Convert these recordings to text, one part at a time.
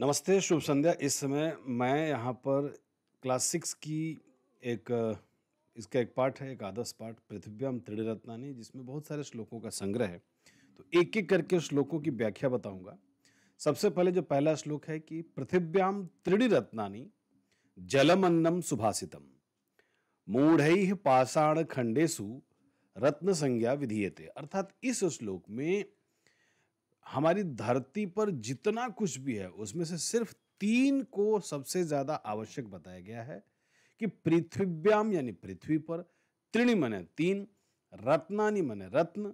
नमस्ते, शुभ संध्या। इस समय मैं यहाँ पर क्लास 6 की एक इसका एक पाठ है, एक आदर्श पाठ पृथिव्याम त्रिणरत्नानि, जिसमें बहुत सारे श्लोकों का संग्रह है। तो एक-एक करके श्लोकों की व्याख्या बताऊँगा। सबसे पहले जो पहला श्लोक है कि पृथिव्याम त्रिणरत्नानि जलमन्नं सुभाषितम् मूढ़ैः पाषाण खंडेषु रत्न संज्ञा विधीयते। अर्थात इस श्लोक में हमारी धरती पर जितना कुछ भी है उसमें से सिर्फ 3 को सबसे ज्यादा आवश्यक बताया गया है कि पृथिव्याम यानी पृथ्वी पर, त्रीणि माने 3, रत्नानि माने रत्न,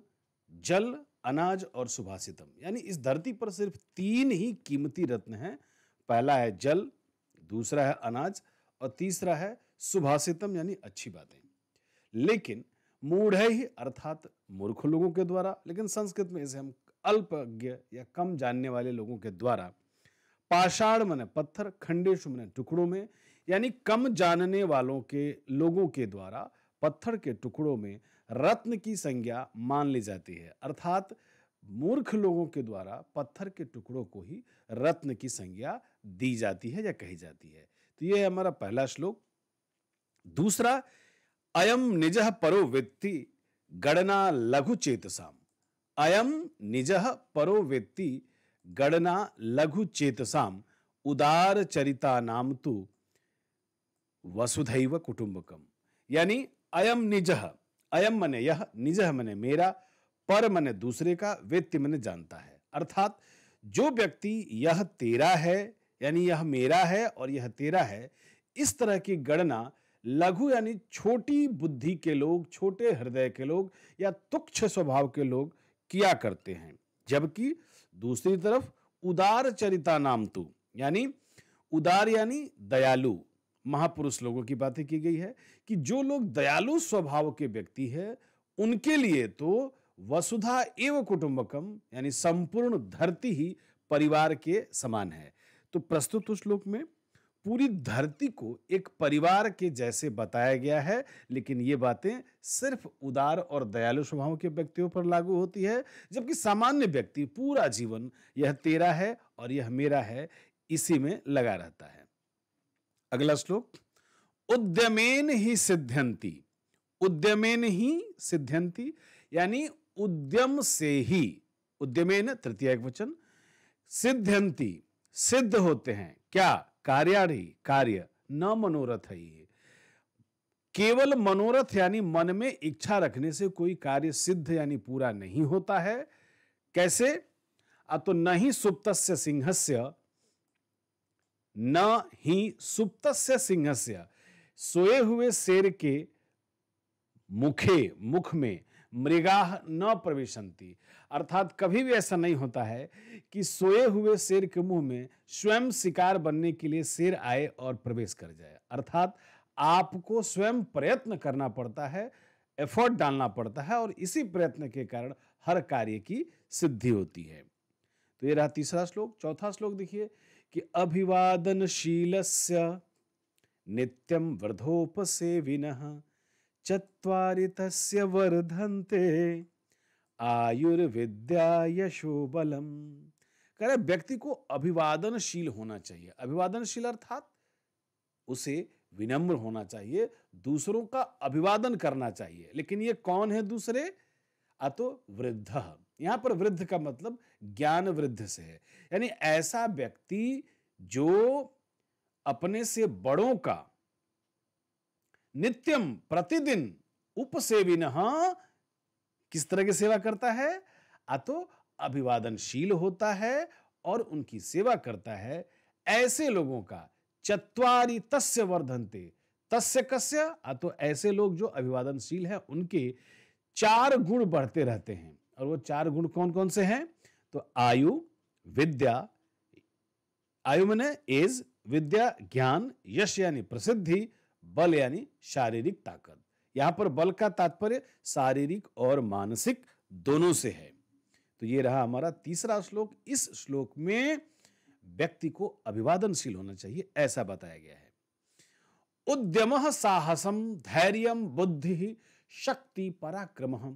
जल, अनाज और सुभाषितम यानी इस धरती पर सिर्फ 3 ही कीमती रत्न हैं। पहला है जल, दूसरा है अनाज और तीसरा है सुभाषितम यानी अच्छी बातें। लेकिन मूढ़ ही अर्थात मूर्ख लोगों के द्वारा, लेकिन संस्कृत में इसे हम अल्पज्ञ या कम जानने वाले लोगों के द्वारा, पाषाण माने पत्थर, खंडेशु माने टुकड़ों में, यानी कम जानने वालों के लोगों के द्वारा पत्थर के टुकड़ों में रत्न की संज्ञा मान ली जाती है। अर्थात मूर्ख लोगों के द्वारा पत्थर के टुकड़ों को ही रत्न की संज्ञा दी जाती है या कही जाती है। तो यह है हमारा पहला श्लोक। दूसरा, अयम निजः परो वेत्ति गणना लघु चेतसाम। अयम निजः परो वेत्ति गणना लघु चेतसाम उदार चरिता नाम तु वसुधैव कुटुंबकम। यानी अयम निजः, अयम मने यह, निजः मने मेरा, पर मने दूसरे का, वेत्ति मने जानता है। अर्थात जो व्यक्ति यह तेरा है यानी यह मेरा है और यह तेरा है, इस तरह की गणना लघु यानी छोटी बुद्धि के लोग, छोटे हृदय के लोग या तुच्छ स्वभाव के लोग किया करते हैं। जबकि दूसरी तरफ उदार चरिता नाम तु यानी उदार यानी दयालु महापुरुष लोगों की बातें की गई है कि जो लोग दयालु स्वभाव के व्यक्ति हैं उनके लिए तो वसुधा एव कुटुंबकम यानी संपूर्ण धरती ही परिवार के समान है। तो प्रस्तुत श्लोक में पूरी धरती को एक परिवार के जैसे बताया गया है, लेकिन ये बातें सिर्फ उदार और दयालु स्वभाव के व्यक्तियों पर लागू होती है, जबकि सामान्य व्यक्ति पूरा जीवन यह तेरा है और यह मेरा है इसी में लगा रहता है। अगला श्लोक, उद्यमेन ही सिद्ध्यंति। उद्यमेन ही सिद्ध्यंति यानी उद्यम से ही, उद्यमेन तृतीय एकवचन, सिद्ध्यंति सिद्ध होते हैं। क्या? कार्याणि कार्य, न मनोरथ ही। केवल मनोरथ यानी मन में इच्छा रखने से कोई कार्य सिद्ध यानी पूरा नहीं होता है। कैसे? तो न ही सुप्तस्य सिंहस्य, न ही सुप्तस्य सिंहस्य, सोए हुए शेर के मुख में मृगाह न प्रविशन्ति। अर्थात कभी भी ऐसा नहीं होता है कि सोए हुए शेर के मुंह में स्वयं शिकार बनने के लिए शेर आए और प्रवेश कर जाए। अर्थात आपको स्वयं प्रयत्न करना पड़ता है, एफर्ट डालना पड़ता है और इसी प्रयत्न के कारण हर कार्य की सिद्धि होती है। तो ये रहा तीसरा श्लोक। चौथा श्लोक देखिए कि अभिवादनशीलस्य नित्यं वर्धोपसेविनः चत्वारि तस्य वर्धन्ते आयुर्विद्या यशो बलम। कह रहे व्यक्ति को अभिवादनशील होना चाहिए। अभिवादनशील अर्थात उसे विनम्र होना चाहिए, दूसरों का अभिवादन करना चाहिए। लेकिन ये कौन है दूसरे? तो वृद्ध। यहां पर वृद्ध का मतलब ज्ञान वृद्ध से है, यानी ऐसा व्यक्ति जो अपने से बड़ों का नित्यम प्रतिदिन उपसेविनः किस तरह की सेवा करता है? तो अभिवादनशील होता है और उनकी सेवा करता है। ऐसे लोगों का चत्वारि तस्य वर्धन्ते, तस्य कस्य, तो ऐसे लोग जो अभिवादनशील हैं उनके 4 गुण बढ़ते रहते हैं। और वो 4 गुण कौन कौन से हैं? तो आयु, विद्या, आयु माने एज, विद्या ज्ञान, यश यानी प्रसिद्धि, बल यानी शारीरिक ताकत। यहां पर बल का तात्पर्य शारीरिक और मानसिक दोनों से है। तो ये रहा हमारा तीसरा श्लोक। इस श्लोक में व्यक्ति को अभिवादनशील होना चाहिए ऐसा बताया गया है। उद्यमः साहसम धैर्यम बुद्धि शक्ति पराक्रमः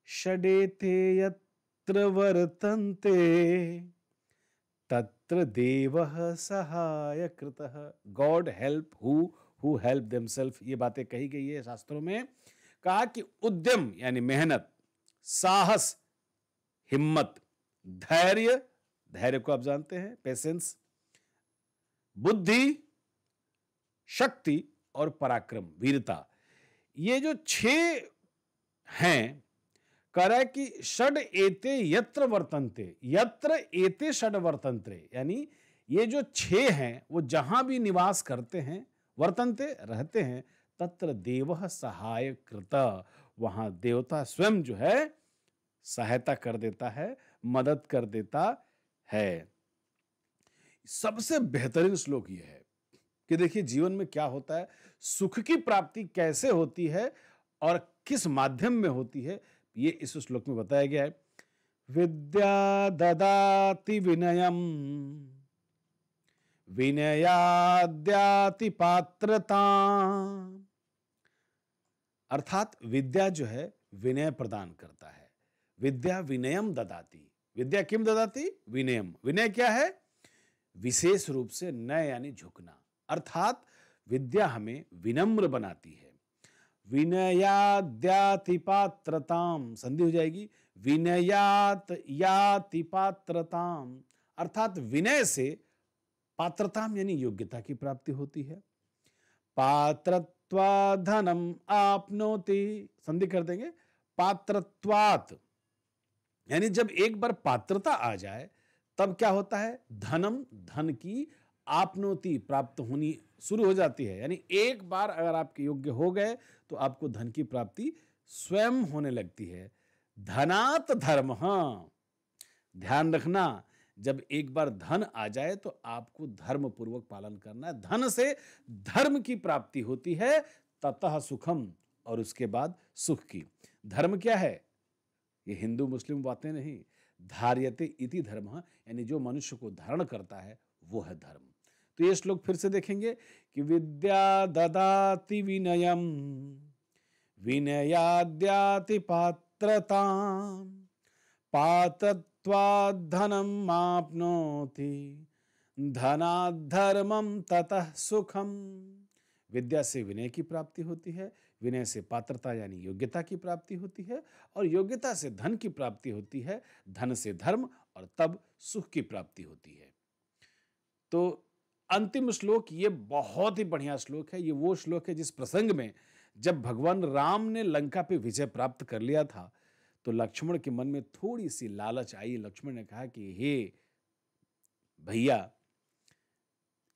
षडेते यत्र वर्तन्ते तत्र देवः सहाय कृतः, God help who help themselves, ये बातें कही गई है शास्त्रों में। कहा कि उद्यम यानी मेहनत, साहस हिम्मत, धैर्य, धैर्य को आप जानते हैं पेशेंस, बुद्धि, शक्ति और पराक्रम वीरता, ये जो 6 हैं, कह रहा है कि षड एते यत्र वर्तन्ते, यत्र एते षड वर्तन्ते, यानी ये जो 6 हैं वो जहां भी निवास करते हैं, वर्तन्ते रहते हैं, तत्र देवः सहाय कृत, वहां देवता स्वयं जो है सहायता कर देता है, मदद कर देता है। सबसे बेहतरीन श्लोक यह है कि देखिए जीवन में क्या होता है, सुख की प्राप्ति कैसे होती है और किस माध्यम में होती है, ये इस श्लोक में बताया गया है। विद्या ददाति विनयम, विनयाद्याति पात्रता, अर्थात विद्या जो है विनय प्रदान करता है। विद्या विनयम ददाति, विद्या किम ददाति, विनयम, विनय क्या है, विशेष रूप से नय यानी झुकना, अर्थात विद्या हमें विनम्र बनाती है। विनयाद्याति पात्रताम, संधि हो जाएगी, विनयात याति पात्रताम, अर्थात विनय से पात्रताम यानी योग्यता की प्राप्ति होती है। पात्रत्वा धनम आपनोति, संधि कर देंगे, पात्रत्वात यानी जब एक बार पात्रता आ जाए तब क्या होता है, धनम, धन की, आपनोति प्राप्त होनी शुरू हो जाती है। यानी एक बार अगर आपके योग्य हो गए तो आपको धन की प्राप्ति स्वयं होने लगती है। धनात धर्म, ध्यान रखना, जब एक बार धन आ जाए तो आपको धर्म पूर्वक पालन करना है। धन से धर्म की प्राप्ति होती है, ततः सुखम, और उसके बाद सुख की। धर्म क्या है, ये हिंदू मुस्लिम बातें नहीं, धार्यते इति धर्म, यानी जो मनुष्य को धारण करता है वो है धर्म। तो ये श्लोक फिर से देखेंगे कि विद्या ददाति विनयम, विनयाद्याति पात्रताम, पात्रत्वात् धनम आपनोति, धनात् धर्मम ततः सुखम। विद्या से विनय की प्राप्ति होती है, विनय से पात्रता यानी योग्यता की प्राप्ति होती है, और योग्यता से धन की प्राप्ति होती है, धन से धर्म, और तब सुख की प्राप्ति होती है। तो अंतिम श्लोक ये बहुत ही बढ़िया श्लोक है। ये वो श्लोक है जिस प्रसंग में जब भगवान राम ने लंका पे विजय प्राप्त कर लिया था तो लक्ष्मण के मन में थोड़ी सी लालच आई। लक्ष्मण ने कहा कि हे भैया,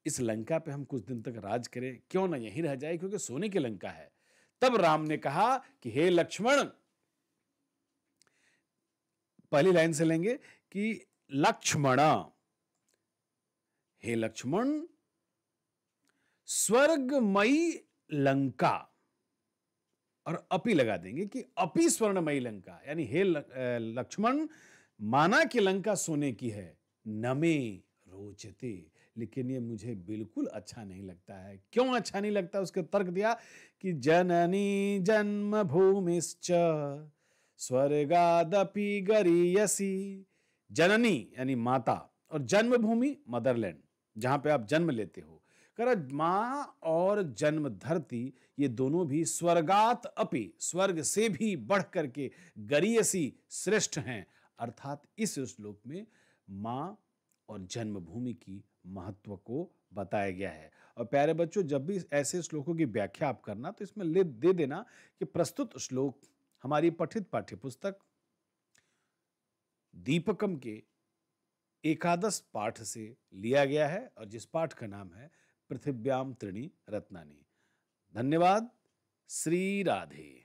इस लंका पे हम कुछ दिन तक राज करें, क्यों ना यहीं रह जाए, क्योंकि सोने की लंका है। तब राम ने कहा कि हे लक्ष्मण, पहली लाइन से लेंगे कि लक्ष्मण, हे लक्ष्मण, स्वर्गमयी लंका, और अपी लगा देंगे कि अपी स्वर्णमयी लंका, यानी हे लक्ष्मण, माना कि लंका सोने की है, नमे रोचते, लेकिन ये मुझे बिल्कुल अच्छा नहीं लगता है। क्यों अच्छा नहीं लगता, उसके तर्क दिया कि जननी जन्म भूमिश्च स्वर्गादपि गरीयसी, जननी यानी माता, और जन्मभूमि मदरलैंड, जहां पे आप जन्म लेते हो। कर मां और जन्म धरती ये दोनों भी स्वर्गात अपि, स्वर्ग से भी बढ़ करके, गरीयसी श्रेष्ठ हैं। अर्थात इस श्लोक में मां और जन्मभूमि की महत्व को बताया गया है। और प्यारे बच्चों, जब भी ऐसे श्लोकों की व्याख्या आप करना तो इसमें दे देना कि प्रस्तुत श्लोक हमारी पठित पाठ्यपुस्तक दीपकम के एकादश पाठ से लिया गया है, और जिस पाठ का नाम है पृथिव्याम त्रीणि रत्नानि। धन्यवाद। श्री राधे।